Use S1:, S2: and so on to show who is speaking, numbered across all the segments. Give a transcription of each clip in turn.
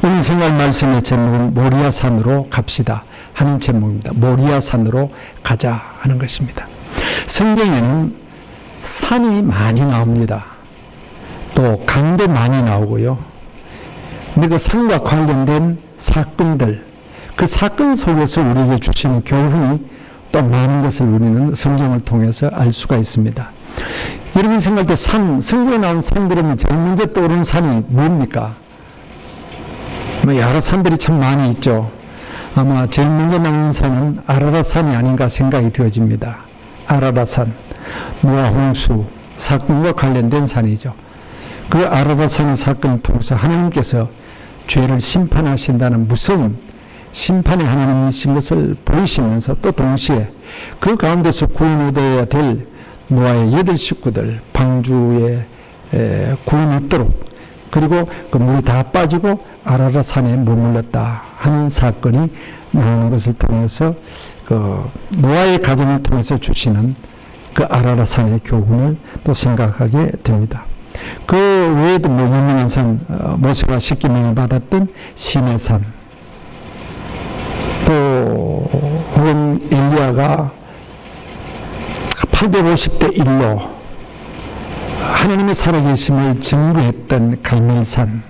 S1: 오늘 생활 말씀의 제목은 모리아산으로 갑시다 하는 제목입니다. 모리아산으로 가자 하는 것입니다. 성경에는 산이 많이 나옵니다. 또 강도 많이 나오고요. 근데 그 산과 관련된 사건들, 그 사건 속에서 우리에게 주시는 교훈이 또 많은 것을 우리는 성경을 통해서 알 수가 있습니다. 여러분 생각할 때 성경에 나온 산 그러면 제일 먼저 떠오르는 산이 뭡니까? 여러 산들이 참 많이 있죠. 아마 제일 먼저 나오는 산은 아라랏산이 아닌가 생각이 되어집니다. 아라랏산, 노아 홍수 사건과 관련된 산이죠. 그 아라랏산 사건을 통해서 하나님께서 죄를 심판하신다는 무서운 심판의 하나님이신 것을 보이시면서 또 동시에 그 가운데서 구원되어야 될 노아의 8 식구들 방주에 구원했도록, 그리고 그 물이 다 빠지고 아라랏산에 머물렀다 하는 사건이 나오는 것을 통해서 그 노아의 가정을 통해서 주시는 그 아라랏산의 교훈을 또 생각하게 됩니다. 그 외에도 유명한 산, 모세가 십계명을 받았던 시내산, 또 혹은 엘리야가 850대 1로 하나님의 살아계심을 증거했던 갈멜산,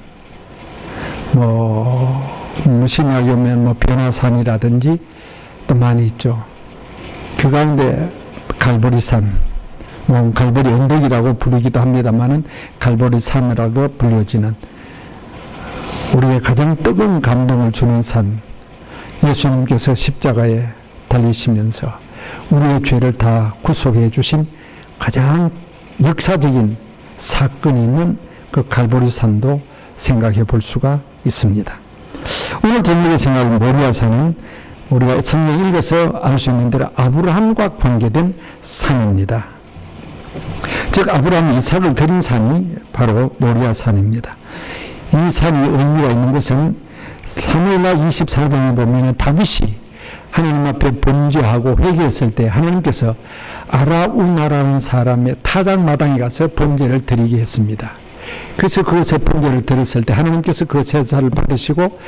S1: 신약에 오면 변화산이라든지 또 많이 있죠. 그 가운데 갈보리산, 갈보리 언덕이라고 부르기도 합니다만은 갈보리산이라고 불려지는 우리의 가장 뜨거운 감동을 주는 산, 예수님께서 십자가에 달리시면서 우리의 죄를 다 구속해 주신 가장 역사적인 사건이 있는 그 갈보리산도 생각해 볼 수가 있습니다. 오늘 저녁에 생각하는 모리아산은 우리가 성경 읽어서 알 수 있는 대로 아브라함과 관계된 산입니다. 즉 아브라함이 이삭을 드린 산이 바로 모리아산입니다. 이 산이 의미가 있는 것은 사무엘하 24장에 보면 다윗이 하나님 앞에 범죄하고 회개했을 때 하나님께서 아라우나라는 사람의 타작마당에 가서 번제를 드리게 했습니다. 그래서 그것에 번제를 드렸을 때 하나님께서 그 제사를 받으시고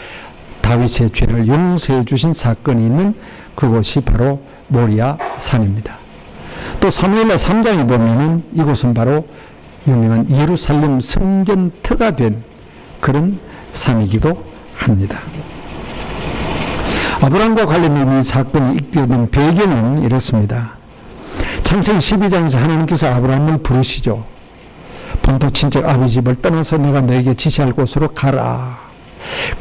S1: 다윗의 죄를 용서해 주신 사건이 있는 그곳이 바로 모리아산입니다. 또 사무엘하 3장에 보면은 이곳은 바로 유명한 예루살렘 성전터가 된 그런 산이기도 합니다. 아브라함과 관련된 이 사건이 있게 된 배경은 이렇습니다. 창세기 12장에서 하나님께서 아브라함을 부르시죠. 본토 친척 아비 집을 떠나서 내가 너에게 지시할 곳으로 가라.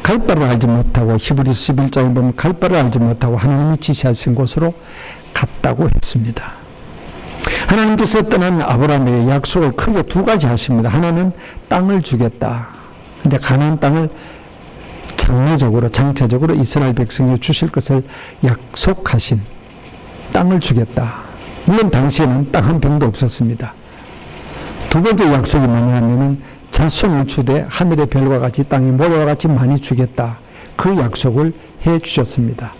S1: 갈 바를 알지 못하고 히브리서 11장에 보면 갈 바를 알지 못하고 하나님이 지시하신 곳으로 갔다고 했습니다. 하나님께서 떠난 아브라함에게 약속을 크게 2가지 하십니다. 하나는 땅을 주겠다. 이제 가나안 땅을 장체적으로 이스라엘 백성에 주실 것을 약속하신 땅을 주겠다. 물론 당시에는 땅 한 평도 없었습니다. 2번째 약속이 뭐냐면은 자손을 주되 하늘의 별과 같이 땅의 모래와 같이 많이 주겠다. 그 약속을 해 주셨습니다.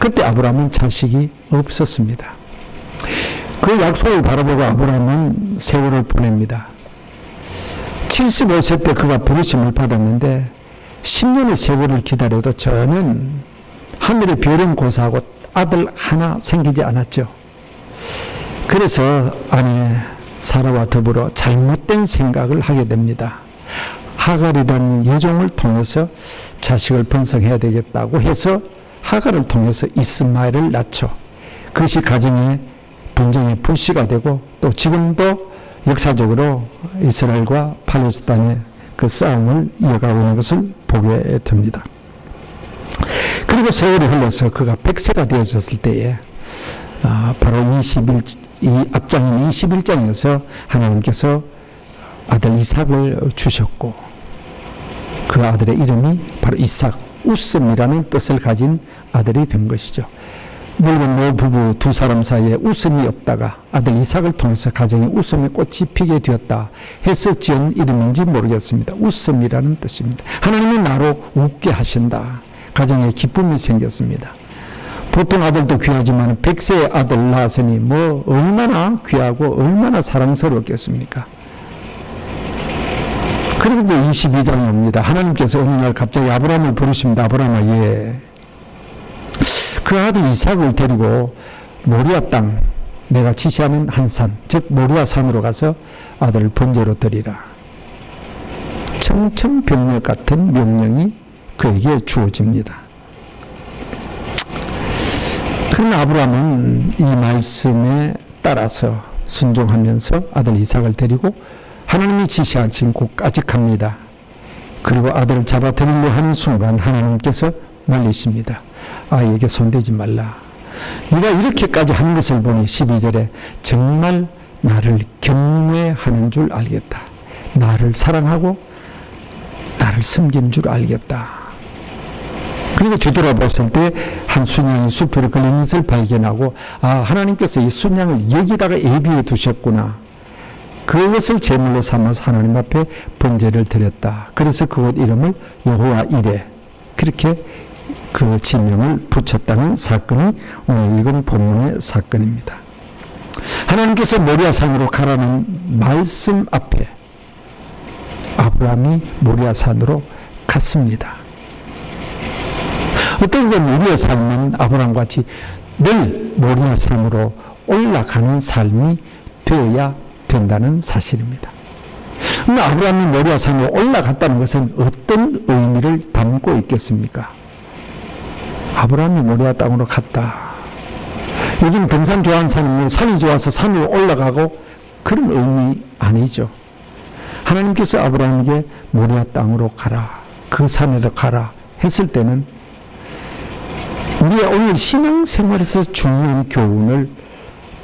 S1: 그때 아브라함은 자식이 없었습니다. 그 약속을 바라보고 아브라함은 세월을 보냅니다. 75세 때 그가 부르심을 받았는데 10년의 세월을 기다려도 저는 하늘의 별은 고사하고 아들 하나 생기지 않았죠. 그래서 아내 사라와 더불어 잘못된 생각을 하게 됩니다. 하갈이라는 여종을 통해서 자식을 번성해야 되겠다고 해서 하갈을 통해서 이스마엘을 낳죠. 그것이 가정의 분쟁의 불씨가 되고 또 지금도 역사적으로 이스라엘과 팔레스타인의 그 싸움을 이어가고 있는 것을 보게 됩니다. 그리고 세월이 흘러서 그가 100세가 되어졌을 때에 바로 이 앞장인 21장에서 하나님께서 아들 이삭을 주셨고 그 아들의 이름이 바로 이삭, 웃음이라는 뜻을 가진 아들이 된 것이죠. 늙은 노부부 2사람 사이에 웃음이 없다가 아들 이삭을 통해서 가정에 웃음의 꽃이 피게 되었다 해서 지은 이름인지 모르겠습니다. 웃음이라는 뜻입니다. 하나님이 나로 웃게 하신다. 가정에 기쁨이 생겼습니다. 보통 아들도 귀하지만 100세의 아들 낳았으니 얼마나 귀하고 얼마나 사랑스럽겠습니까? 그리고 22장에 옵니다. 하나님께서 어느 날 갑자기 아브라함을 부르십니다. 아브라함아, 예. 그 아들 이삭을 데리고 모리아 땅, 내가 지시하는 한 산, 즉 모리아 산으로 가서 아들을 번제로 드리라. 청천벽력 같은 명령이 그에게 주어집니다. 그러나 아브라함은 이 말씀에 따라서 순종하면서 아들 이삭을 데리고 하나님이 지시하신 곳까지 갑니다. 그리고 아들을 잡아 들이려 하는 순간 하나님께서 말리십니다. 아이에게 손대지 말라. 네가 이렇게까지 하는 것을 보니 12절에 정말 나를 경외하는 줄 알겠다. 나를 사랑하고 나를 섬기는 줄 알겠다. 그리고 뒤돌아봤을 때 한 순양이 숲에 걸린 것을 발견하고 하나님께서 이 순양을 여기다가 예비해 두셨구나. 그것을 제물로 삼아서 하나님 앞에 번제를 드렸다. 그래서 그곳 이름을 여호와 이레, 그렇게 그 지명을 붙였다는 사건이 오늘 읽은 본문의 사건입니다. 하나님께서 모리아산으로 가라는 말씀 앞에 아브라함이 모리아산으로 갔습니다. 어떤 건 우리의 삶은 아브라함과 같이 늘 모리아산으로 올라가는 삶이 되어야 된다는 사실입니다. 그런데 아브라함이 모리아산으로 올라갔다는 것은 어떤 의미를 담고 있겠습니까? 아브라함이 모리아 땅으로 갔다. 요즘 등산 좋아하는 사람은 산이 좋아서 산으로 올라가고 그런 의미 아니죠. 하나님께서 아브라함에게 모리아 땅으로 가라, 그 산으로 가라 했을 때는 우리의 오늘 신앙생활에서 중요한 교훈을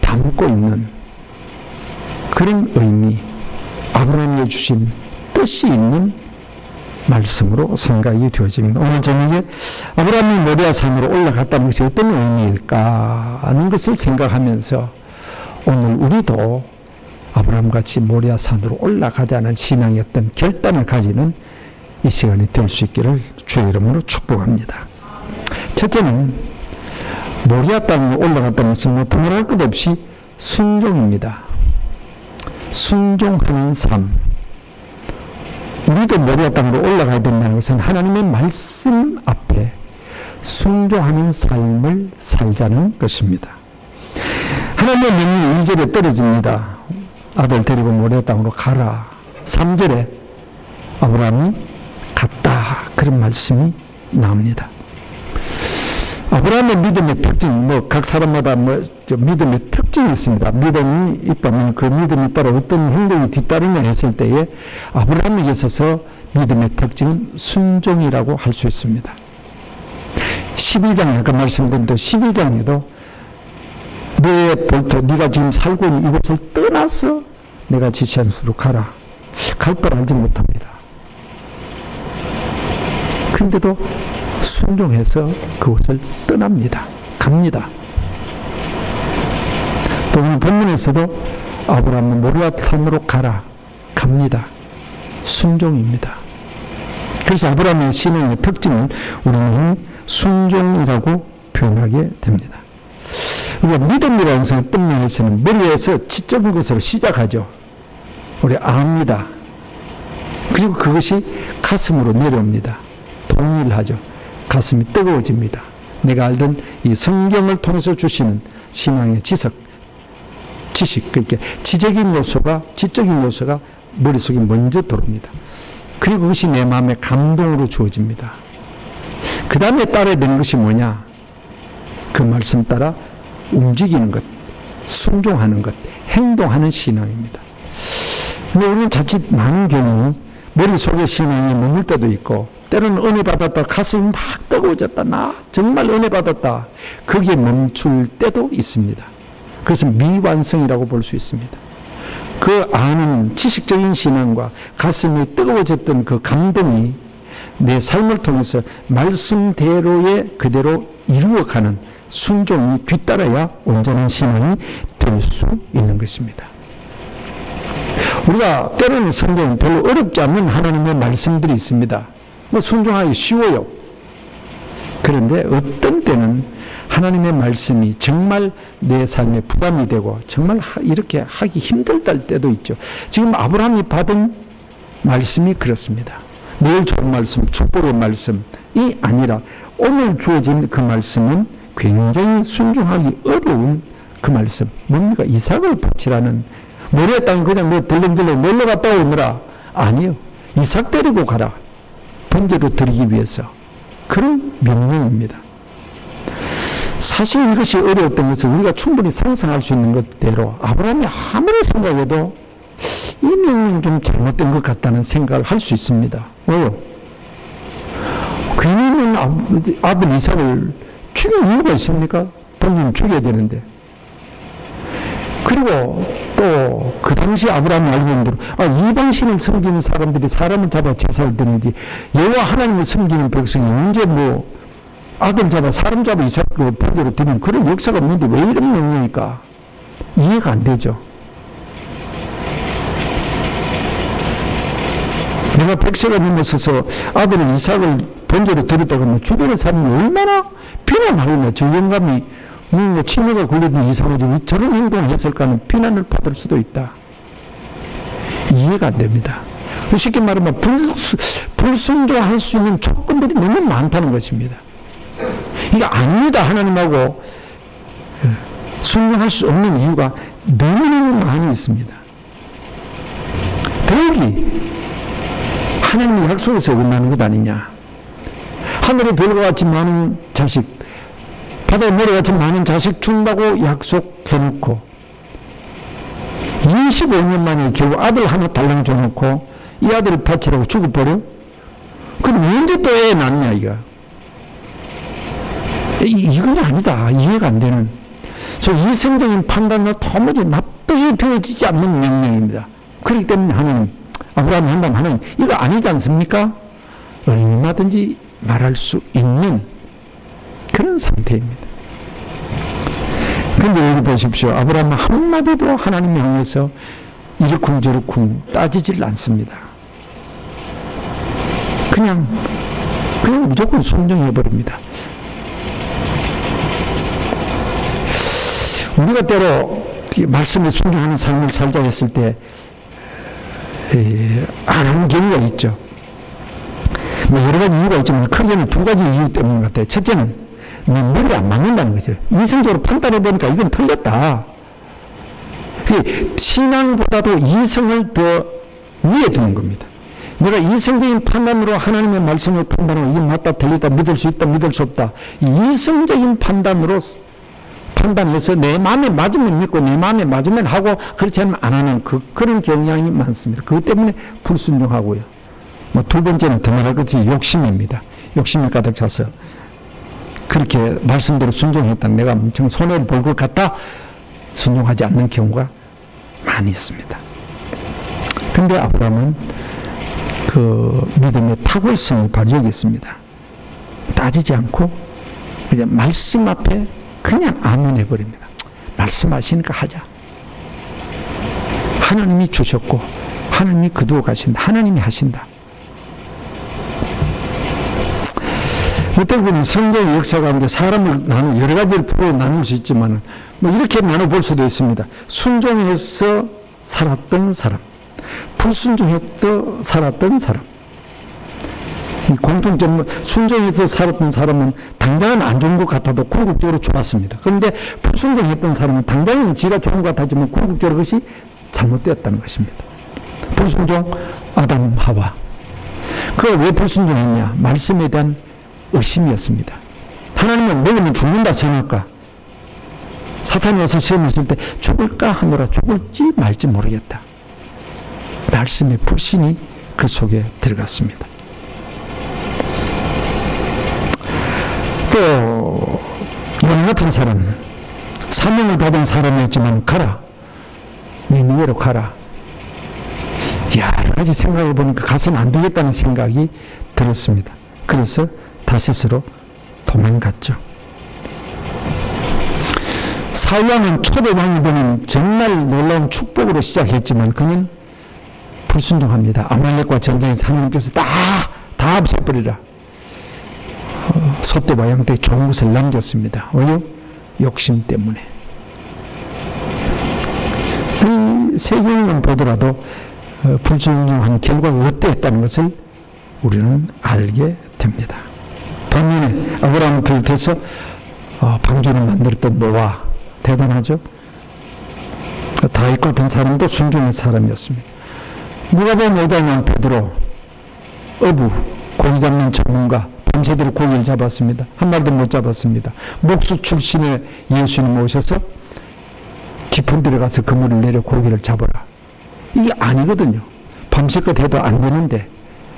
S1: 담고 있는 그런 의미, 아브라함에게 주신 뜻이 있는 말씀으로 생각이 되어집니다. 오늘 저녁에 아브라함이 모리아산으로 올라갔다는 것이 어떤 의미일까 하는 것을 생각하면서 오늘 우리도 아브라함같이 모리아산으로 올라가자는 신앙의 어떤 결단을 가지는 이 시간이 될 수 있기를 주의 이름으로 축복합니다. 첫째는 모리아 땅으로 올라갔다는 것은 뭐 두말할 것 없이 순종입니다. 순종하는 삶. 우리도 모리아 땅으로 올라가야 된다는 것은 하나님의 말씀 앞에 순종하는 삶을 살자는 것입니다. 하나님의 명령이 2절에 떨어집니다. 아들 데리고 모리아 땅으로 가라. 3절에 아브라함이 갔다. 그런 말씀이 나옵니다. 아브라함의 믿음의 특징, 각 사람마다 믿음의 특징이 있습니다. 믿음이 있다면 그 믿음에 따라 어떤 행동이 뒤따르냐 했을 때에 아브라함에게 있어서 믿음의 특징은 순종이라고 할 수 있습니다. 12장, 아까 말씀드린 또 12장에도 너의 본토, 네가 지금 살고 있는 이곳을 떠나서 내가 지시한 수로 가라. 갈 걸 알지 못합니다. 그런데도 순종해서 그곳을 떠납니다. 갑니다. 또 오늘 본문에서도 아브라함은 모리아산으로 가라. 갑니다. 순종입니다. 그래서 아브라함의 신앙의 특징을 우리는 순종이라고 표현하게 됩니다. 우리가 믿음이라는 것은 어떤 면에서는 머리에서 지적인 것으로 시작하죠. 우리 압니다. 그리고 그것이 가슴으로 내려옵니다. 동일하죠. 가슴이 뜨거워집니다. 내가 알던 이 성경을 통해서 주시는 신앙의 지식, 그러니까 지적인 요소가 머릿속에 먼저 들어옵니다. 그리고 그것이 내 마음의 감동으로 주어집니다. 그 다음에 따라야 되는 것이 뭐냐? 그 말씀 따라 움직이는 것, 순종하는 것, 행동하는 신앙입니다. 근데 우리는 자칫 많은 경우 머릿속에 신앙이 머물 때도 있고 때로는 은혜 받았다 가슴이 막 뜨거워졌다, 나 정말 은혜 받았다, 거기에 멈출 때도 있습니다. 그래서 미완성이라고 볼 수 있습니다. 그 아는 지식적인 신앙과 가슴이 뜨거워졌던 그 감동이 내 삶을 통해서 말씀대로의 그대로 이루어가는 순종이 뒤따라야 온전한 신앙이 될 수 있는 것입니다. 우리가 때로는 성경은 별로 어렵지 않는 하나님의 말씀들이 있습니다. 순종하기 쉬워요. 그런데 어떤 때는 하나님의 말씀이 정말 내 삶에 부담이 되고 정말 이렇게 하기 힘들다 때도 있죠. 지금 아브라함이 받은 말씀이 그렇습니다. 내일 좋은 말씀, 축복의 말씀이 아니라 오늘 주어진 그 말씀은 굉장히 순종하기 어려운 그 말씀. 뭡니까? 이삭을 바치라는. 모래 땅 그냥 너 덜렁덜렁 놀러 갔다 오느라. 아니요. 이삭 데리고 가라. 번제로 드리기 위해서. 그런 명령입니다. 사실 이것이 어려웠던 것을 우리가 충분히 상상할 수 있는 것대로 아브라함이 아무리 생각해도 이 명령은 좀 잘못된 것 같다는 생각을 할 수 있습니다. 왜요? 괜히는 아들 이삭을 죽인 이유가 있습니까? 본인은 죽여야 되는데. 그리고 또 그 당시 아브라함이 알고 있는 대로 이방신을 섬기는 사람들이 사람을 잡아 제사를 드리는지 여호와 하나님을 섬기는 백성이 언제 뭐 아들 잡아 사람 잡아 이삭을 번제로 드리는 그런 역사가 없는데 왜 이런 명령일까? 이해가 안 되죠. 내가 100세가 넘어서서 아들 이삭을 번제로 드렸다고 하면 주변의 사람이 얼마나 비난하겠냐. 저 영감이 치매가 걸리던 이삭을 저런 행동을 했을까 하는 비난을 받을 수도 있다. 이해가 안 됩니다. 쉽게 말하면 불순종할 수 있는 조건들이 너무 많다는 것입니다. 이게 아닙니다. 하나님하고 순종할 수 없는 이유가 너무너무 많이 있습니다. 더욱이 하나님의 약속에서 어긋나는 것 아니냐. 하늘의 별과 같이 많은 자식, 바다의 모래같이 많은 자식 준다고 약속해놓고 25년 만에 결국 아들 하나 달랑 줘놓고 이 아들을 바치라고 죽어버려? 그럼 언제 또 애 낳냐 이거. 이건 아니다. 이해가 안 되는. 저 이성적인 판단으로 도무지 납득이 되어지지 않는 명령입니다. 그렇기 때문에 하나님, 아브라함이 한다면 하나님 이거 아니지 않습니까? 얼마든지 말할 수 있는 그런 상태입니다. 그런데 여기 보십시오. 아브라함은 한마디도 하나님 향해서 이러쿵 저러쿵 따지질 않습니다. 그냥 무조건 순종해버립니다. 우리가 때로 말씀에 순종하는 삶을 살자 했을 때 안 하는 경우가 있죠. 뭐 여러 가지 이유가 있지만 크게는 두 가지 이유 때문 같아요. 첫째는 내 머리가 안 맞는다는 거죠. 이성적으로 판단해보니까 이건 틀렸다. 신앙보다도 이성을 더 위에 두는 겁니다. 내가 이성적인 판단으로 하나님의 말씀을 판단하고 이게 맞다 틀리다 믿을 수 있다 믿을 수 없다 이성적인 판단으로 판단해서 내 마음에 맞으면 믿고 내 마음에 맞으면 하고 그렇지 않으면 안 하는 그런 경향이 많습니다. 그것 때문에 불순종하고요. 뭐 두 번째는 더 말할 것이 욕심입니다. 욕심이 가득 차서 그렇게 말씀대로 순종했다 내가 엄청 손해를 볼 것 같다 순종하지 않는 경우가 많이 있습니다. 그런데 아브라함은 그 믿음의 탁월성이 바로 여기 있습니다. 따지지 않고 그냥 말씀 앞에 그냥 아멘 해버립니다. 말씀하시니까 하자. 하나님이 주셨고 하나님이 거두어 가신다. 하나님이 하신다. 어떻게 보면 성경의 역사 가운데 사람을 여러 가지를 풀어 나눌 수 있지만 뭐 이렇게 나눠볼 수도 있습니다. 순종해서 살았던 사람, 불순종해서 살았던 사람. 이 공통점, 순종해서 살았던 사람은 당장은 안 좋은 것 같아도 궁극적으로 좋았습니다. 그런데 불순종했던 사람은 당장은 지가 좋은 것 같았지만 궁극적으로 그것이 잘못되었다는 것입니다. 불순종, 아담, 하와. 그가 왜 불순종했냐? 말씀에 대한 의심이었습니다. 하나님은 먹으면 죽는다 생각할까? 사탄이 와서 시험했을 때 죽을까 하노라 죽을지 말지 모르겠다. 말씀의 불신이 그 속에 들어갔습니다. 또 용 같은 사람, 사명을 받은 사람이었지만 가라. 니네로 가라. 여러 가지 생각해 보니까 가서는 안 되겠다는 생각이 들었습니다. 그래서 다시스로 도망갔죠. 사울왕은 초대왕이 되는 정말 놀라운 축복으로 시작했지만 그는 불순종합니다. 아말렉과 전쟁에서 하나님께서 다 없애버리라. 소떼와 양떼 좋은 것을 남겼습니다. 왜요? 욕심 때문에. 이 세경을 보더라도 불순종한 결과가 어땠다는 것을 우리는 알게 됩니다. 반면에 아브라함을 비롯해서 방주를 만들었던 노아, 대단하죠? 다윗 같은 사람도 순종한 사람이었습니다. 누가복음 5장의 베드로, 어부, 고기 잡는 전문가, 밤새도록 고기를 잡았습니다. 한 마리도 못 잡았습니다. 목수 출신의 예수님 오셔서 깊은 데로 가서 그물을 내려 고기를 잡아라. 이게 아니거든요. 밤새껏 해도 안 되는데,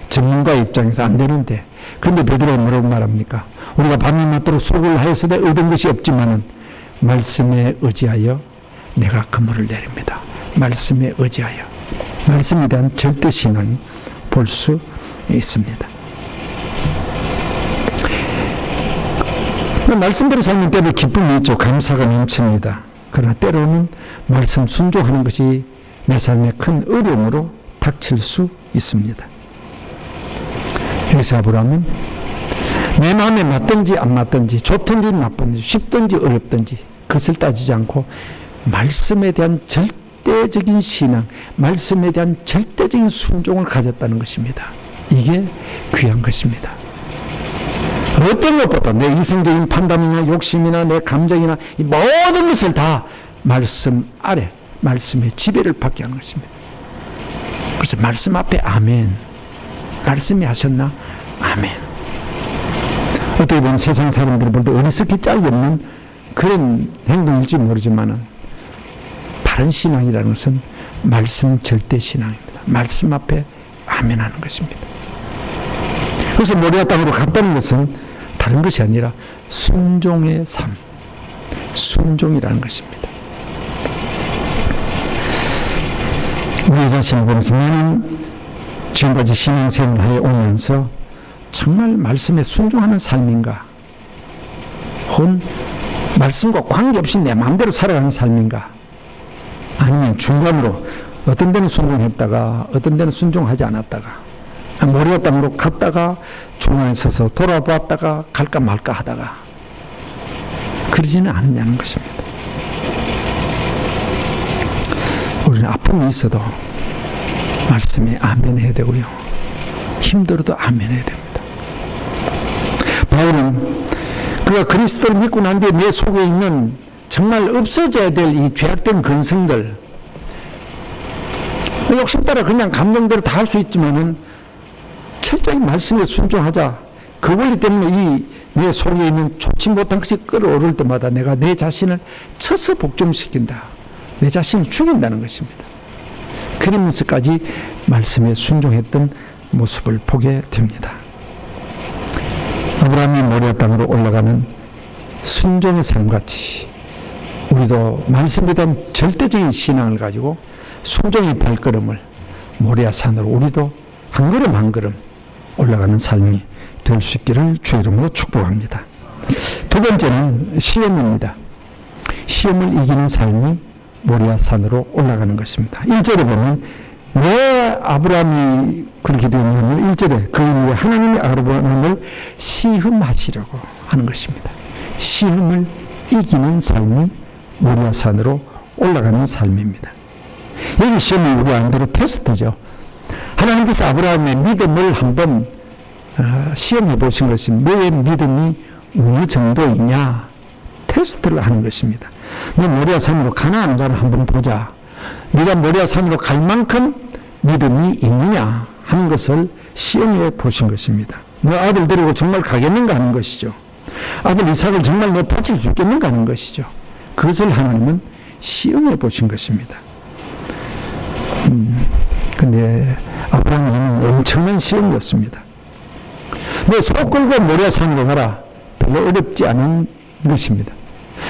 S1: 전문가 입장에서 안 되는데, 그런데 베드로가 뭐라고 말합니까? 우리가 밤이 맞도록 수고를 하였으되 얻은 것이 없지만은 말씀에 의지하여 내가 그물을 내립니다. 말씀에 의지하여. 말씀에 대한 절대 신앙이 볼 수 있습니다. 말씀대로 살면 때로 기쁨이 있죠. 감사가 넘칩니다. 그러나 때로는 말씀 순종하는 것이 내 삶에 큰 어려움으로 닥칠 수 있습니다. 여기서 아브라함은 내 마음에 맞든지 안 맞든지, 좋든지 나쁜지, 쉽든지 어렵든지 그것을 따지지 않고 말씀에 대한 절대적인 신앙, 말씀에 대한 절대적인 순종을 가졌다는 것입니다. 이게 귀한 것입니다. 어떤 것보다 내 이성적인 판단이나 욕심이나 내 감정이나 이 모든 것을 다 말씀 아래, 말씀의 지배를 받게 하는 것입니다. 그래서 말씀 앞에 아멘. 말씀이 하셨나? 아멘. 어떻게 보면 세상 사람들이 볼 때 어리석기 짝이 없는 그런 행동일지 모르지만은 바른 신앙이라는 것은 말씀 절대 신앙입니다. 말씀 앞에 아멘 하는 것입니다. 그래서 모리아 땅으로 갔다는 것은 다른 것이 아니라 순종의 삶, 순종이라는 것입니다. 우리 자신을 보면서 나는 지금까지 신앙생활을 해오면서 정말 말씀에 순종하는 삶인가? 혹은 말씀과 관계없이 내 마음대로 살아가는 삶인가? 아니면 중간으로 어떤 데는 순종했다가 어떤 데는 순종하지 않았다가 모리아 땅으로 갔다가 중간에 서서 돌아봤다가 갈까 말까 하다가 그러지는 않느냐는 것입니다. 우리는 아픔이 있어도 말씀에 아멘 해야 되고요. 힘들어도 아멘 해야 됩니다. 바울은 그가 그리스도를 믿고 난 뒤에 내 속에 있는 정말 없어져야 될 이 죄악된 근성들, 욕심 따라 그냥 감정대로 다 할 수 있지만은 철저히 말씀에 순종하자. 그 원리 때문에 이 내 속에 있는 좋지 못한 것이 끌어오를 때마다 내가 내 자신을 쳐서 복종시킨다. 내 자신을 죽인다는 것입니다. 그러면서까지 말씀에 순종했던 모습을 보게 됩니다. 아브라함이 모리아 땅으로 올라가는 순종의 삶같이 우리도 말씀에 대한 절대적인 신앙을 가지고 순종의 발걸음을 모리아 산으로 우리도 한 걸음 한 걸음 올라가는 삶이 될 수 있기를 주의 이름으로 축복합니다. 두 번째는 시험입니다. 시험을 이기는 삶이 모리아 산으로 올라가는 것입니다. 1절에 보면 왜 아브라함이 그렇게 되었냐면 1절에 그 이후에 하나님이 아브라함을 시험하시려고 하는 것입니다. 시험을 이기는 삶이 모리아 산으로 올라가는 삶입니다. 여기 시험은 우리 안대로 테스트죠. 하나님께서 아브라함의 믿음을 한번 시험해 보신 것입니다. 너의 믿음이 어느 정도이냐 테스트를 하는 것입니다. 너 모리아 산으로 가나 안 가나 한번 보자. 네가 모리아 산으로 갈 만큼 믿음이 있느냐 하는 것을 시험해 보신 것입니다. 너 아들 데리고 정말 가겠는가 하는 것이죠. 아들 이삭을 정말 너 바칠 수 있겠는가 하는 것이죠. 그것을 하나님은 시험해 보신 것입니다. 근데 아브라함은 엄청난 시험이었습니다. 너 소 끌고 모리아 산으로 가라. 별로 어렵지 않은 것입니다.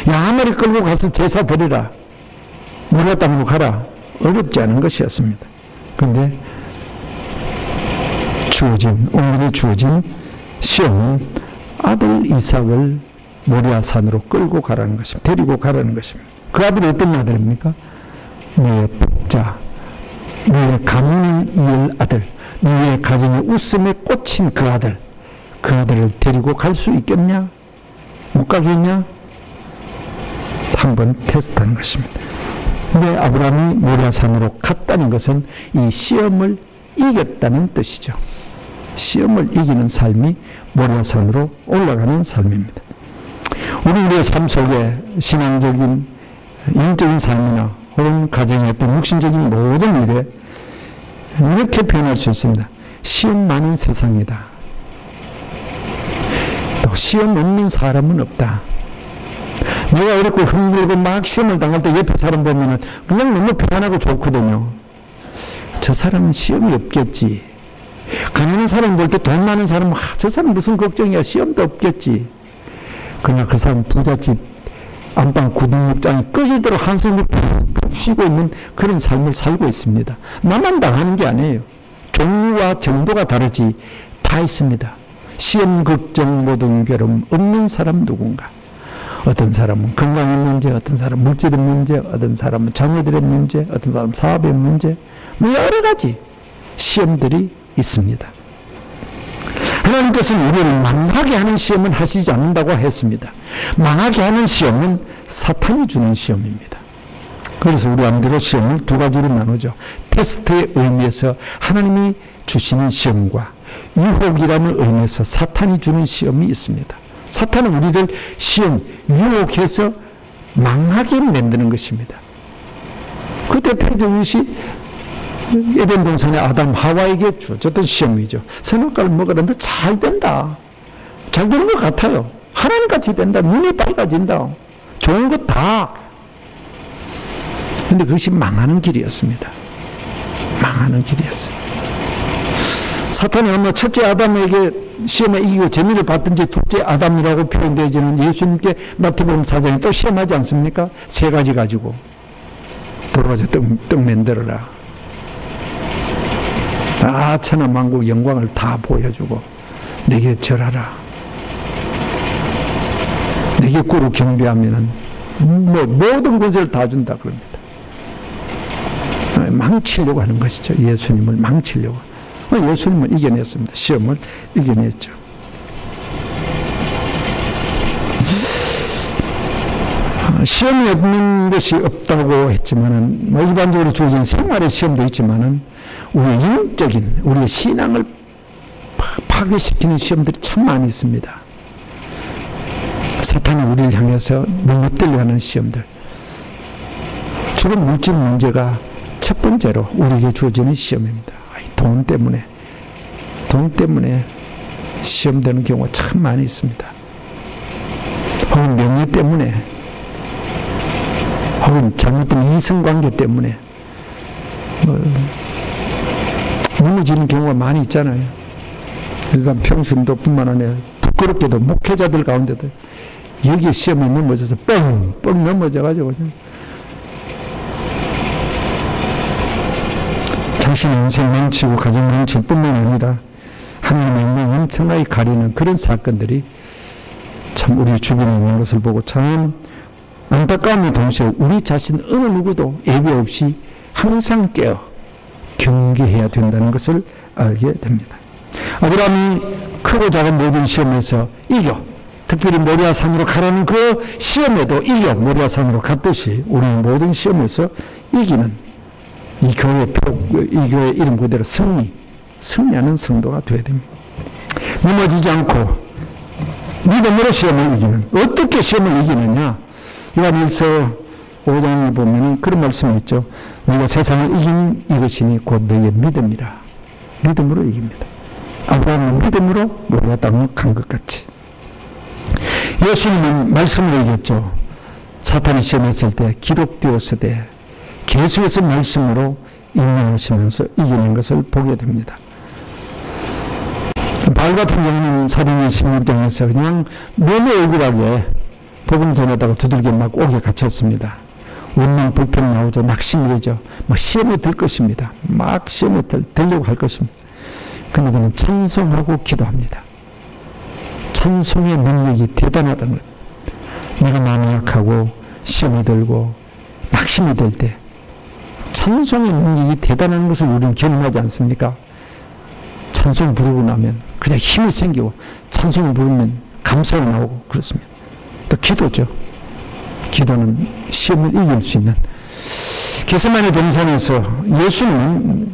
S1: 양 한 마리 끌고 가서 제사 드리라. 모리아 땅으로 가라. 어렵지 않은 것이었습니다. 그런데 오늘이 주어진 시험은 아들 이삭을 모리아 산으로 끌고 가라는 것입니다. 데리고 가라는 것입니다. 그 아들이 어떤 아들입니까? 너의 복자, 너의 가문을 이을 아들, 너의 가정의 웃음에 꽂힌 그 아들, 그 아들을 데리고 갈 수 있겠냐? 못 가겠냐? 한번 테스트하는 것입니다. 근데 아브라함이 모리아산으로 갔다는 것은 이 시험을 이겼다는 뜻이죠. 시험을 이기는 삶이 모리아산으로 올라가는 삶입니다. 우리의 삶 속에 신앙적인 영적인 삶이나 혹은 가정의 어떤 육신적인 모든 일에 이렇게 표현할 수 있습니다. 시험 많은 세상이다. 또 시험 없는 사람은 없다. 내가 이렇게 흥들고 막 시험을 당할 때 옆에 사람 보면은 그냥 너무 평안하고 좋거든요. 저 사람은 시험이 없겠지. 가난한 사람 볼 때 돈 많은 사람은 저 사람 무슨 걱정이야. 시험도 없겠지. 그러나 그 사람 부잣집 안방 구두목장이 꺼지도록 한숨을 푹 쉬고 있는 그런 삶을 살고 있습니다. 나만 당하는 게 아니에요. 종류와 정도가 다르지 다 있습니다. 시험, 걱정, 모든 괴로움 없는 사람 누군가. 어떤 사람은 건강의 문제, 어떤 사람은 물질의 문제, 어떤 사람은 자녀들의 문제, 어떤 사람은 사업의 문제, 뭐 여러 가지 시험들이 있습니다. 하나님께서는 우리를 망하게 하는 시험은 하시지 않는다고 했습니다. 망하게 하는 시험은 사탄이 주는 시험입니다. 그래서 우리 암대로 시험을 두 가지로 나누죠. 테스트의 의미에서 하나님이 주시는 시험과 유혹이라는 의미에서 사탄이 주는 시험이 있습니다. 사탄은 우리를 시험, 유혹해서 망하게 만드는 것입니다. 그 대표적인 것이 에덴 동산의 아담 하와에게 주어졌던 시험이죠. 선악과를 먹으라는데 잘 된다. 잘 되는 것 같아요. 하나님같이 된다. 눈이 밝아진다. 좋은 것 다. 근데 그것이 망하는 길이었습니다. 망하는 길이었어요. 사탄이 아마 첫째 아담에게 시험에 이기고 재미를 받든지 둘째 아담이라고 표현되어지는 예수님께 마태복음 4장에 또 시험하지 않습니까? 세 가지 가지고 돌아가서 떡 만들어라. 천하만국 영광을 다 보여주고 내게 절하라. 내게 꾸루 경배하면은 모든 권세를 다 준다 그럽니다. 망치려고 하는 것이죠. 예수님을 망치려고. 예수님은 이겨냈습니다. 시험을 이겨냈죠. 시험이 없는 것이 없다고 했지만은 일반적으로 주어진 생활의 시험도 있지만은 우리의 영적인 우리의 신앙을 파괴시키는 시험들이 참 많이 있습니다. 사탄이 우리를 향해서 넘어뜨려 하는 시험들. 주로 물질 문제가 첫 번째로 우리에게 주어지는 시험입니다. 돈 때문에 시험되는 경우가 참 많이 있습니다. 혹은 명예 때문에, 혹은 잘못된 이성관계 때문에 무너지는 경우가 많이 있잖아요. 일반 평신도 뿐만 아니라 부끄럽게도 목회자들 가운데도 여기에 시험에 넘어져서 뻥 넘어져가지고 자신의 인생 망치고 가정 망칠 뿐만 아니라 하나님의 영광 엄청나게 가리는 그런 사건들이 참 우리 주변에 있는 것을 보고 참 안타까움의 동시에 우리 자신 어느 누구도 예외 없이 항상 깨어 경계해야 된다는 것을 알게 됩니다. 아브라함이 크고 작은 모든 시험에서 이겨, 특별히 모리아산으로 가라는 그 시험에도 이겨 모리아산으로 갔듯이 우리는 모든 시험에서 이기는 이 교회 이름 그대로 승리하는 성도가 되어야 됩니다. 넘어지지 않고 믿음으로 시험을 이기는, 어떻게 시험을 이기느냐? 요한일서 5장에 보면 그런 말씀이 있죠. 너희가 세상을 이긴 이것이니 곧 너희의 믿음이라. 믿음으로 이깁니다. 아브라함은 믿음으로 모리아 땅을 간 것 같이. 예수님은 말씀으로 이겼죠. 사탄이 시험했을 때 기록되었으되 계속해서 말씀으로 인정하시면서 이기는 것을 보게 됩니다. 바울 같은 경우는 사도행전 16장에서 그냥 너무 억울하게 복음 전하다가 두들겨 맞고 옥에 갇혔습니다. 원망 불평 나오죠. 낙심이 되죠. 막 시험에 들 것입니다. 막 시험에 들려고 할 것입니다. 그런데 그는 찬송하고 기도합니다. 찬송의 능력이 대단하다는 것. 내가 마음이 약하고 시험에 들고 낙심이 될 때 찬송의 능력이 대단한 것을 우리는 경험하지 않습니까? 찬송 부르고 나면 그냥 힘이 생기고 찬송을 부르면 감사가 나오고 그렇습니다. 또 기도죠. 기도는 시험을 이길 수 있는 겟세마네 동산에서 예수님은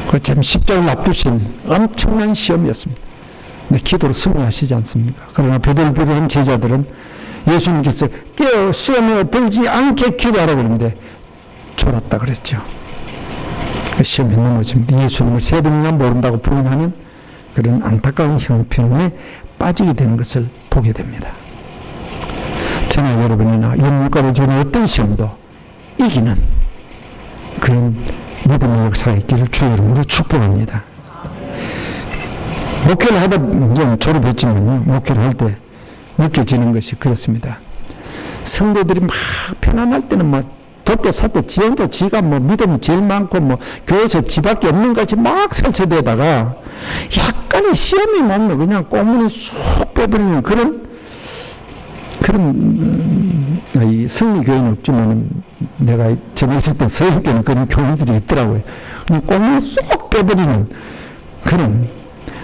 S1: 그 참 십자가를 앞두신 엄청난 시험이었습니다. 네, 기도로 승리하시지 않습니까? 그러나 베드로를 비롯한 제자들은 예수님께서 깨어 시험에 들지 않게 기도하라고 그러는데 졸았다 그랬죠. 그 시험에 넘어집니다. 예수님을 세 번이나 모른다고 부인하는 그런 안타까운 형편에 빠지게 되는 것을 보게 됩니다. 저나 여러분이나 영문과로 주는 어떤 시험도 이기는 그런 믿음의 역사가 있기를 주의 이름으로 축복합니다. 목회를 하다 이제 졸업했지만요, 목회를 할 때 느껴지는 것이 그렇습니다. 성도들이 막 편안할 때는 막 돛대 삿대 지 혼자 지가 뭐 믿음이 제일 많고 뭐 교회에서 지밖에 없는 것이 막 설치되다가 약간의 시험이 오면 그냥 꼬문이 쑥 빼버리는 그런 이 승리교회는 없지만 내가 전에 있을 때 서울 때는 그런 교회들이 있더라고요. 그냥 꼬문이 쑥 빼버리는 그런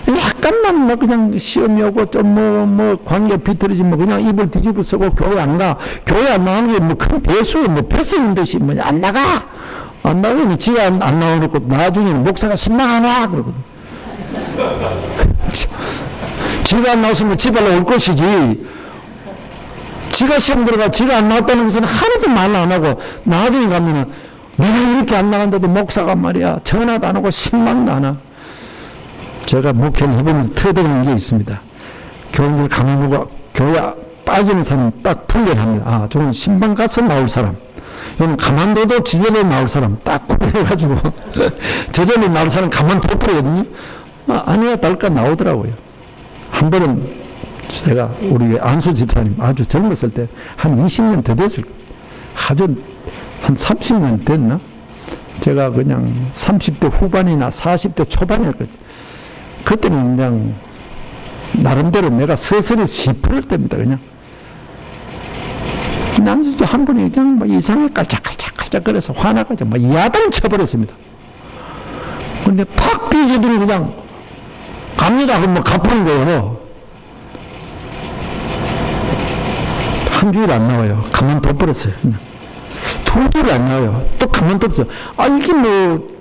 S1: 약간만 뭐 그냥 시험이 오고 좀 뭐 관계 비틀어지면 그냥 입을 뒤집어 쓰고 교회 안 가. 교회 안 나가는 게 뭐 큰 대수에 뭐 뱃속인 듯이 뭐 안 나가. 안 나가면 지가 안 나오고 나중에는 목사가 신망하나 그러거든. 지가 안 나왔으면 집알로 올 것이지. 지가 시험 들어가 지가 안 나왔다는 것은 하나도 말 안 하고 나중에 가면은 내가 이렇게 안 나간다도 목사가 말이야 전화도 안 하고 신망도 안 하고. 제가 목회를 해보면서 터득하는 게 있습니다. 교인들 가만 보고 교회 빠지는 사람 딱 분별합니다. 아, 저건 신방 가서 나올 사람. 이건 가만둬도 지절에 나올 사람 딱 구별해가지고 저절로 나올 사람 가만둬버리거든요. 아니야 달까 나오더라고요. 한 번은 제가 우리 안수 집사님 아주 젊었을 때 한 20년 더 됐을 거예요. 아주 한 30년 됐나? 제가 그냥 30대 후반이나 40대 초반이었거든요. 그때는 그냥 나름대로 내가 서서히 시풀을 때입니다. 그냥 남자 한 분이 그냥 막 이상하게 깔짝깔짝 거려서 화나가지고 막 야단 쳐버렸습니다. 근데 탁 삐지더니 그냥 갑니다. 그럼 뭐 갚은 거예요. 한 주일 안 나와요. 가만 둬버렸어요. 그냥. 두 주일 안 나와요. 또 가만 둬버렸어요. 아, 이게 뭐,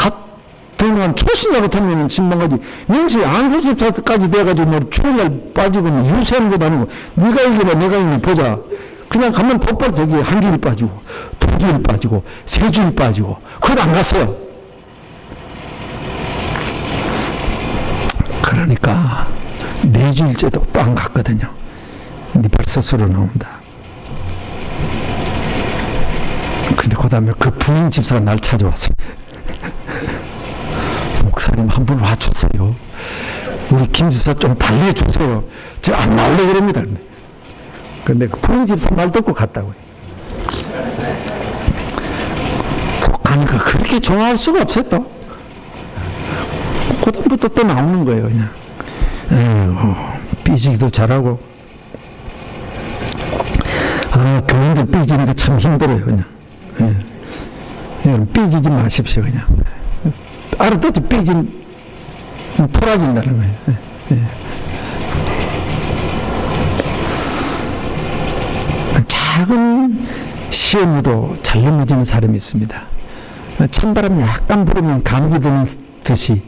S1: 한 초신자 같으면 신방가지 명시 안수집사까지 돼가지고 뭐 초일날 빠지고 유세하는 것도 아니고 네가 이기나 내가 이기나 보자. 그냥 가만 덧발 저기 한 주일 빠지고 두 주일 빠지고 세 주일 빠지고 그것도 안 갔어요. 그러니까 네 주일째도 또 안 갔거든요. 네 발 스스로 나온다. 근데 그 다음에 그 부인 집사가 날 찾아왔어요. 목사님 한 번 와주세요. 우리 김 집사 좀 달래주세요. 저 안 나오려고 그럽니다. 근데 그 부인 집사 말 듣고 갔다고요. 가니까 그렇게 좋아할 수가 없어요 또. 그다음부터 또 나오는 거예요 그냥. 에휴, 삐지기도 잘하고. 아, 교인들 삐지니까 참 힘들어요 그냥. 여러분 삐지지 마십시오 그냥. 알아듣지 삐진 토라진다는 거예요. 작은 시험에도 잘 넘어지는 사람이 있습니다. 찬바람이 약간 불으면 감기 드는 듯이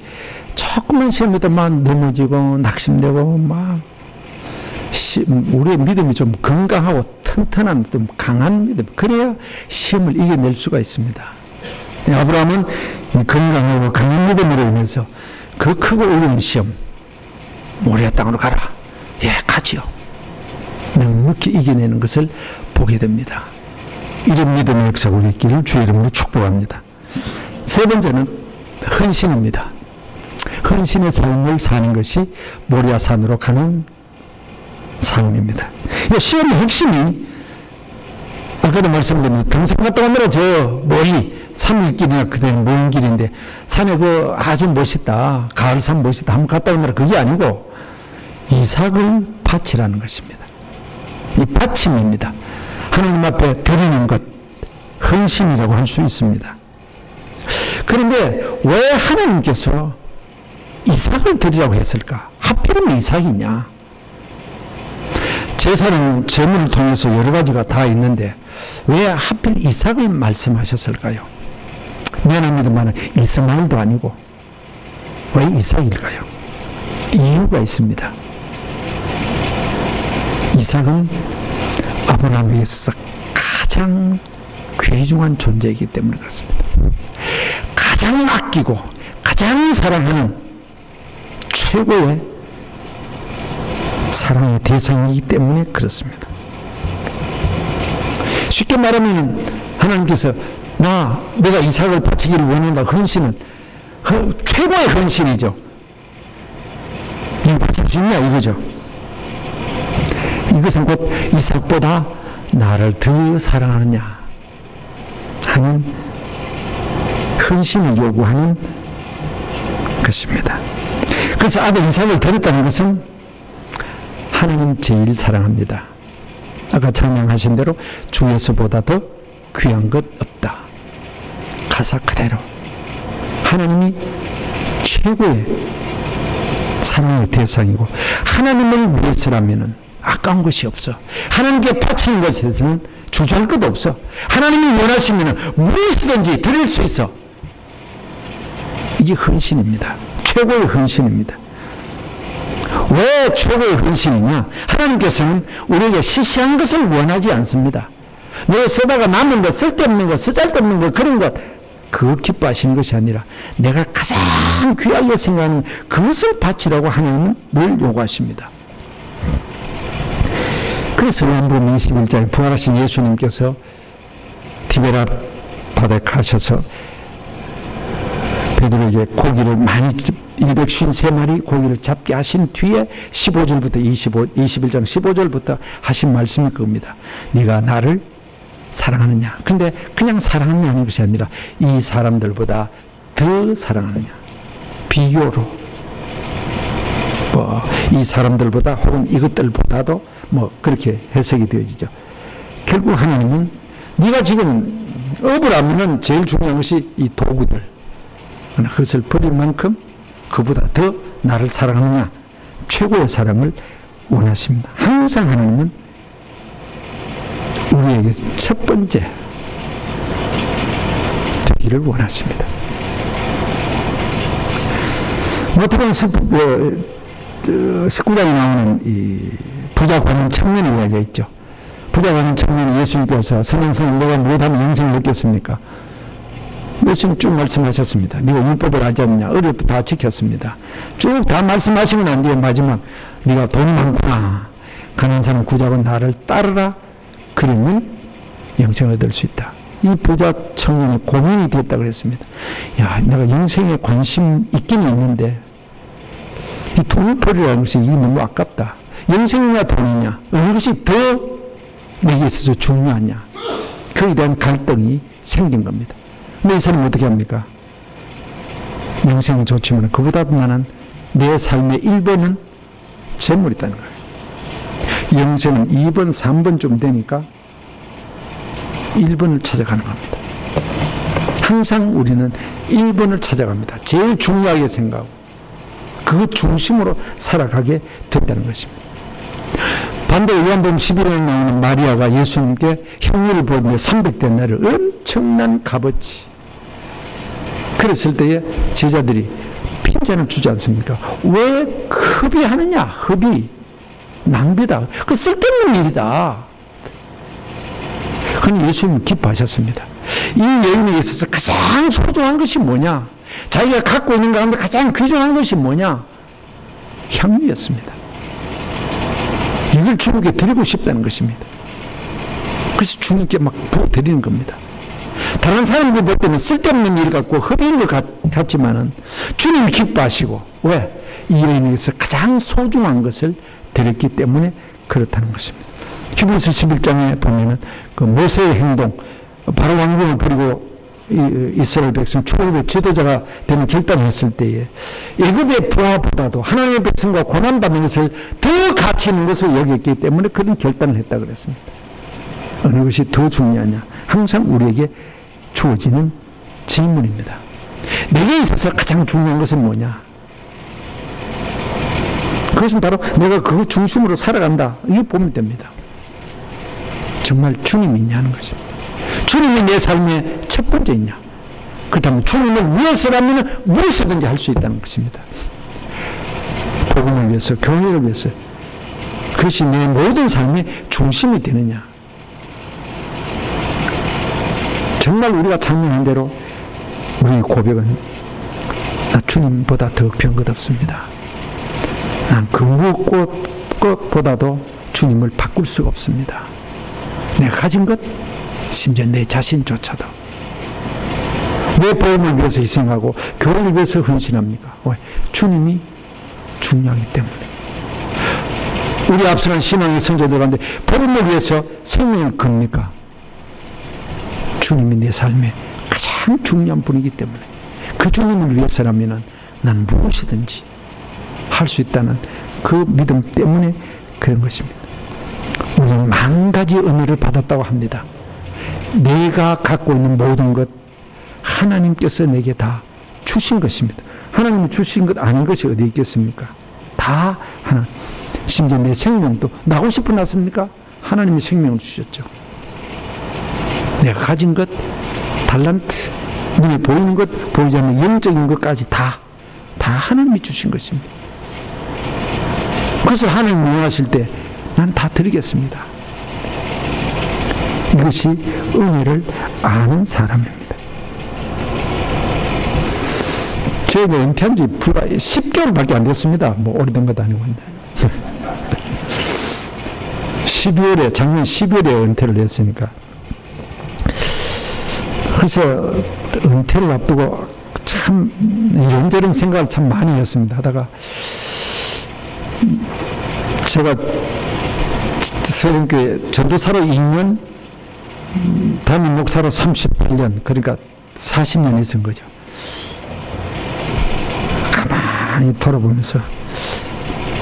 S1: 조금만 시험에도 막 넘어지고 낙심되고 막 우리의 믿음이 좀 건강하고 튼튼한 좀 강한 믿음, 그래야 시험을 이겨낼 수가 있습니다. 아브라함은 건강하고 강한 믿음으로 인해서 그 크고 어려운 시험 모리아 땅으로 가라. 예, 가지요. 넉넉히 이겨내는 것을 보게 됩니다. 이런 믿음의 역사가 우리 있기를 주의 이름으로 축복합니다. 세 번째는 헌신입니다. 헌신의 삶을 사는 것이 모리아 산으로 가는 삶입니다. 시험의 핵심이 아까도 말씀드린 등산 갔다 오느라 저 멀리 3일 길이나 그대는 먼 길인데 산에 그 아주 멋있다. 가을산 멋있다. 한번 갔다 오느라 그게 아니고 이삭을 바치라는 것입니다. 이 바침입니다. 하나님 앞에 드리는 것, 헌신이라고 할 수 있습니다. 그런데 왜 하나님께서 이삭을 드리라고 했을까? 하필이면 이삭이냐? 제사는 제물을 통해서 여러 가지가 다 있는데 왜 하필 이삭을 말씀하셨을까요? 미안합니다만 이스마엘도 아니고 왜 이삭일까요? 이유가 있습니다. 이삭은 아브라함에게 있어서 가장 귀중한 존재이기 때문에 그렇습니다. 가장 아끼고 가장 사랑하는 최고의 사랑의 대상이기 때문에 그렇습니다. 쉽게 말하면 하나님께서 내가 이삭을 바치기를 원한다. 헌신은 최고의 헌신이죠. 이거 바칠 수 있냐 이거죠. 이것은 곧 이삭보다 나를 더 사랑하느냐 하는 헌신을 요구하는 것입니다. 그래서 아들 이삭을 드렸다는 것은 하나님 제일 사랑합니다. 아까 찬양하신 대로 주 예수보다 더 귀한 것 없다. 가사 그대로 하나님이 최고의 사랑의 대상이고 하나님을 위해서라면 아까운 것이 없어. 하나님께 바치는 것에 대해서는 주저할 것도 없어. 하나님이 원하시면 무엇이든지 드릴 수 있어. 이게 헌신입니다. 최고의 헌신입니다. 왜 최고의 헌신이냐? 하나님께서는 우리에게 시시한 것을 원하지 않습니다. 내가 쓰다가 남은 것, 쓸데없는 것, 쓰잘데없는 것, 그런 것, 그거 기뻐하시는 것이 아니라 내가 가장 귀하게 생각하는 그것을 바치라고 하나님은 늘 요구하십니다. 그래서 요한복음 21장에 부활하신 예수님께서 디베라 바다에 가셔서 베드로에게 고기를 많이 153마리 고기를 잡게 하신 뒤에 15절부터 21장 15절부터 하신 말씀이 그겁니다. 네가 나를 사랑하느냐. 근데 그냥 사랑하느냐 하는 것이 아니라 이 사람들보다 더 사랑하느냐. 비교로 이 사람들보다 혹은 이것들보다도 그렇게 해석이 되어지죠. 결국 하나님은 네가 지금 업을 하면은 제일 중요한 것이 이 도구들. 그것을 버릴 만큼 그보다 더 나를 사랑하느냐. 최고의 사랑을 원하십니다. 항상 하나님은 우리에게 첫 번째 되기를 원하십니다. 어떻게 19장에 나오는 이 부자 관원 청년 이야기가 있죠. 부자 관원 청년이 예수님께서 선생님 내가 무엇하면 영생을 얻겠습니까? 예수님 쭉 말씀하셨습니다. 네가 율법을 알지 않느냐. 어릴 때부터 다 지켰습니다. 쭉 다 말씀하시고 난 뒤에 마지막 네가 돈이 많구나. 가난한 사람 구자고 나를 따르라. 그러면 영생을 얻을 수 있다. 이 부자 청년이 고민이 됐다고 그랬습니다. 야, 내가 영생에 관심 있긴 있는데 이 돈을 버리라는 것이 이게 너무 아깝다. 영생이냐 돈이냐 어느 것이 더 내게 있어서 중요하냐. 그에 대한 갈등이 생긴 겁니다. 근데 이 사람은 어떻게 합니까? 영생은 좋지만 그보다도 나는 내 삶의 1번은 재물이 있다는 거예요. 영생은 2번, 3번쯤 되니까 1번을 찾아가는 겁니다. 항상 우리는 1번을 찾아갑니다. 제일 중요하게 생각하고 그 중심으로 살아가게 됐다는 것입니다. 반대로 요한복음 11장에 나오는 마리아가 예수님께 향유를 부었는데 300데나리를 엄청난 값어치. 그랬을 때에 제자들이 핀잔을 주지 않습니까? 왜 허비하느냐? 허비. 낭비다. 그 쓸데없는 일이다. 그런데 예수님은 기뻐하셨습니다. 이 여인에 있어서 가장 소중한 것이 뭐냐? 자기가 갖고 있는 가운데 가장 귀중한 것이 뭐냐? 향유였습니다. 이걸 주님께 드리고 싶다는 것입니다. 그래서 주님께 막 부어드리는 겁니다. 다른 사람들 볼 때는 쓸데없는 일 같고 허비인 것 같지만은 주님이 기뻐하시고 왜? 이 여인에게서 가장 소중한 것을 드렸기 때문에 그렇다는 것입니다. 히브리서 11장에 보면은 그 모세의 행동, 바로 왕궁을 버리고 이스라엘 백성 초입의 지도자가 되는 결단을 했을 때에 애굽의 부하보다도 하나님의 백성과 고난받는 것을 더 가치 있는 것으로 여겼기 때문에 그런 결단을 했다 그랬습니다. 어느 것이 더 중요하냐? 항상 우리에게 주어지는 질문입니다. 내게 있어서 가장 중요한 것은 뭐냐? 그것은 바로 내가 그 중심으로 살아간다. 이거 보면 됩니다. 정말 주님이 있냐 하는 것입니다. 주님이 내 삶의 첫 번째 있냐. 그렇다면 주님을 위해서라면 무엇이든지 할 수 있다는 것입니다. 복음을 위해서, 교회를 위해서, 그것이 내 모든 삶의 중심이 되느냐. 정말 우리가 장명한 대로 우리의 고백은 나 주님보다 더 귀한 것 없습니다. 난 그 무엇보다도 주님을 바꿀 수가 없습니다. 내가 가진 것, 심지어 내 자신조차도. 왜 복음을 위해서 희생하고 교회를 위해서 헌신합니까? 왜? 주님이 중요하기 때문에. 우리 앞서간 신앙의 성도들 가운데 복음을 위해서 생명을 겁니까? 주님이 내 삶에 가장 중요한 분이기 때문에 그 주님을 위해서라면 난 무엇이든지 할 수 있다는 그 믿음 때문에 그런 것입니다. 우리는 만 가지 은혜를 받았다고 합니다. 내가 갖고 있는 모든 것 하나님께서 내게 다 주신 것입니다. 하나님이 주신 것 아닌 것이 어디 있겠습니까? 다 하나. 심지어 내 생명도 나고 싶어 났습니까? 하나님이 생명을 주셨죠. 내가 가진 것, 달란트, 눈에 보이는 것, 보이지 않는 영적인 것까지 다 하나님이 주신 것입니다. 그래서 하나님 원하실 때 난 다 드리겠습니다. 이것이 은혜를 아는 사람입니다. 저희가 은퇴한 지 불과 10개월밖에 안 됐습니다. 뭐 오래된 것도 아니고. 작년 12월에 은퇴를 했으니까. 그래서 은퇴를 앞두고 참 이런저런 생각을 참 많이 했습니다. 하다가 제가 서른교회 전도사로 2년, 담임 목사로 38년, 그러니까 40년 있은 거죠. 가만히 돌아보면서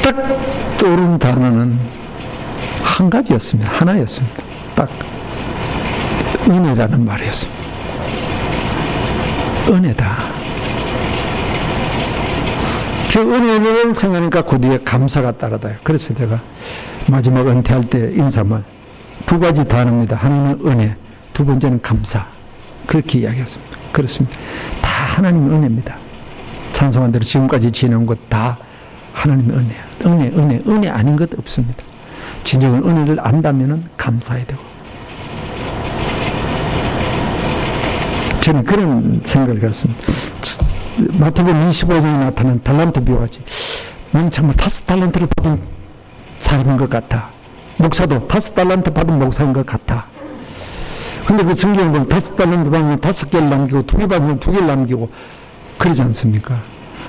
S1: 딱 떠오르는 단어는 한 가지였습니다. 하나였습니다. 딱 은혜라는 말이었습니다. 은혜다. 그 은혜를 생각하니까 그 뒤에 감사가 따라다요. 그래서 제가 마지막 은퇴할 때 인사말 두 가지 단어입니다. 하나는 은혜, 두 번째는 감사. 그렇게 이야기했습니다. 그렇습니다. 다 하나님의 은혜입니다. 찬송한 대로 지금까지 지내온 것 다 하나님의 은혜야. 은혜 아닌 것 없습니다. 진정한 은혜를 안다면 감사해야 되고. 저는 그런 생각을 갖습니다. 마태복음 25장에 나타난 달란트 비유같이 나는 정말 5달란트를 받은 사람인 것 같아. 목사도 5달란트 받은 목사인 것 같아. 근데 그 성경을 보면 5달란트 받으면 5개를 남기고 2개 받으면 2개를 남기고 그러지 않습니까?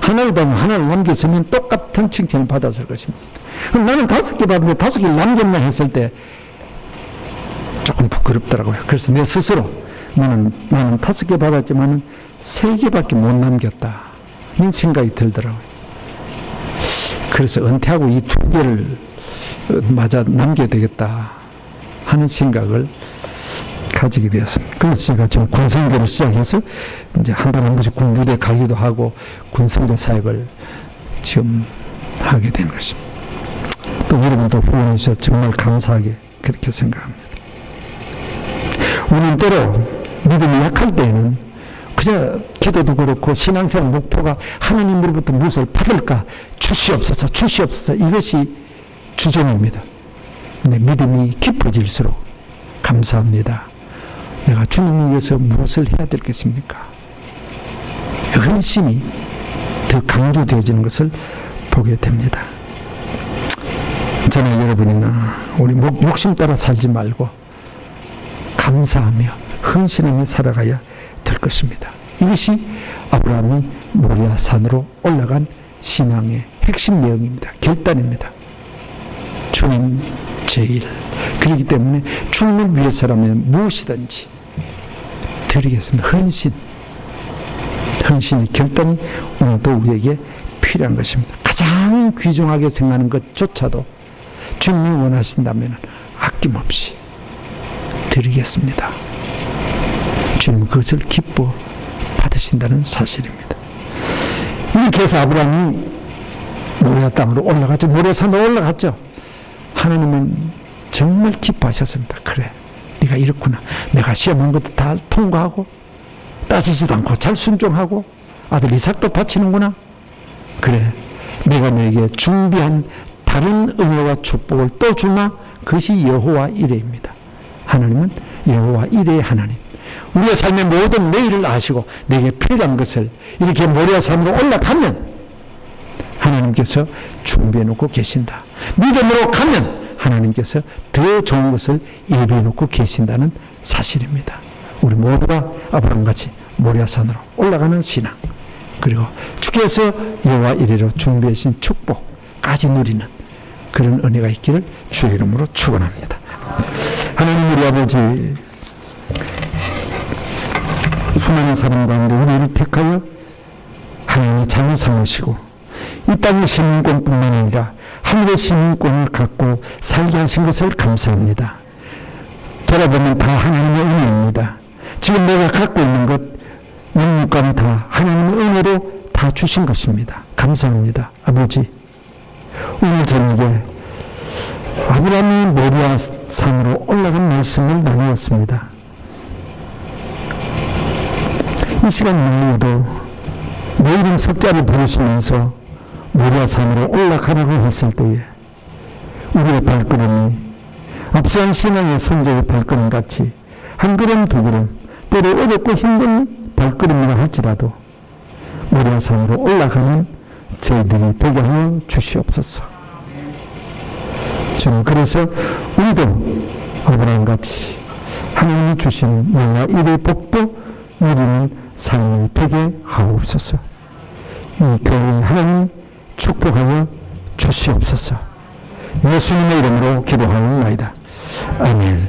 S1: 하나를 받으면 하나를 남겼으면 똑같은 칭찬을 받았을 것입니다. 그럼 나는 5개 받으면 5개를 남겼나 했을 때 조금 부끄럽더라고요. 그래서 내 스스로 나는 5개 받았지만 3개밖에 못 남겼다. 이런 생각이 들더라고요. 그래서 은퇴하고 이 2개를 마저 남겨야 되겠다 하는 생각을 가지게 되었습니다. 그래서 제가 좀 군성교를 시작해서 이제 한 달 한 번씩 군부대 가기도 하고 군성교 사역을 지금 하게 된 것입니다. 또 여러분도 후원해 주셔서 정말 감사하게 그렇게 생각합니다. 우리는 때로 믿음이 약할 때에는 그저 기도도 그렇고 신앙생활 목표가 하나님으로부터 무엇을 받을까 주시옵소서 주시옵소서 이것이 주종입니다. 근데 믿음이 깊어질수록 감사합니다. 내가 주님을 위해서 무엇을 해야 되겠습니까? 헌신이 더 강조되어지는 것을 보게 됩니다. 저는 여러분이나 우리 욕심 따라 살지 말고 감사하며 헌신하며 살아가야 될 것입니다. 이것이 아브라함이 모리아 산으로 올라간 신앙의 핵심 내용입니다. 결단입니다. 주님 제일. 그렇기 때문에 주님을 위해서라면 무엇이든지 드리겠습니다. 헌신의 결단이 오늘도 우리에게 필요한 것입니다. 가장 귀중하게 생각하는 것조차도 주님이 원하신다면 아낌없이 드리겠습니다. 주님 그것을 기뻐 받으신다는 사실입니다. 이렇게 해서 아브라함이 모리아 땅으로 올라갔죠. 모리아산으로 올라갔죠. 하나님은 정말 기뻐하셨습니다. 그래, 네가 이렇구나. 내가 시험 본 것도 다 통과하고 따지지도 않고 잘 순종하고 아들 이삭도 바치는구나. 그래, 내가 너에게 준비한 다른 은혜와 축복을 또 주마. 그것이 여호와 이레입니다. 하나님은 여호와 이레의 하나님. 우리의 삶의 모든 내일을 아시고 내게 필요한 것을 이렇게 모리아 산으로 올라가면 하나님께서 준비해 놓고 계신다. 믿음으로 가면 하나님께서 더 좋은 것을 예비해 놓고 계신다는 사실입니다. 우리 모두가 아브라함같이 모리아 산으로 올라가는 신앙, 그리고 주께서 여호와 이레로 준비해 주신 축복까지 누리는 그런 은혜가 있기를 주의 이름으로 축원합니다. 하나님 우리 아버지, 수많은 사람 가운데 우리를 택하여 하나님의 자녀 삼으시고 이 땅의 시민권뿐만 아니라 하늘의 시민권을 갖고 살게 하신 것을 감사합니다. 돌아보면 다 하나님의 은혜입니다. 지금 내가 갖고 있는 것, 영육감이 다 하나님의 은혜로 다 주신 것입니다. 감사합니다. 아버지, 오늘 저녁에 아브라함이 모리아 산으로 올라간 말씀을 나누었습니다. 이 시간 이후에도 내 이름 석자를 부르시면서 모리아 산으로 올라가라고 했을 때에 우리의 발걸음이 앞선 신앙의 선조의 발걸음 같이 한 걸음 두 걸음, 때로 어렵고 힘든 발걸음이라 할지라도 모리아 산으로 올라가는 저희들이 되게 하여 주시옵소서. 주님, 그래서 우리도 아브라함같이 하나님이 주시는 여호와 이레의 복도 누리는 삶이 되게 하옵소서. 이 교회 하나님 축복하여 주시옵소서. 예수님의 이름으로 기도하옵나이다. 아멘.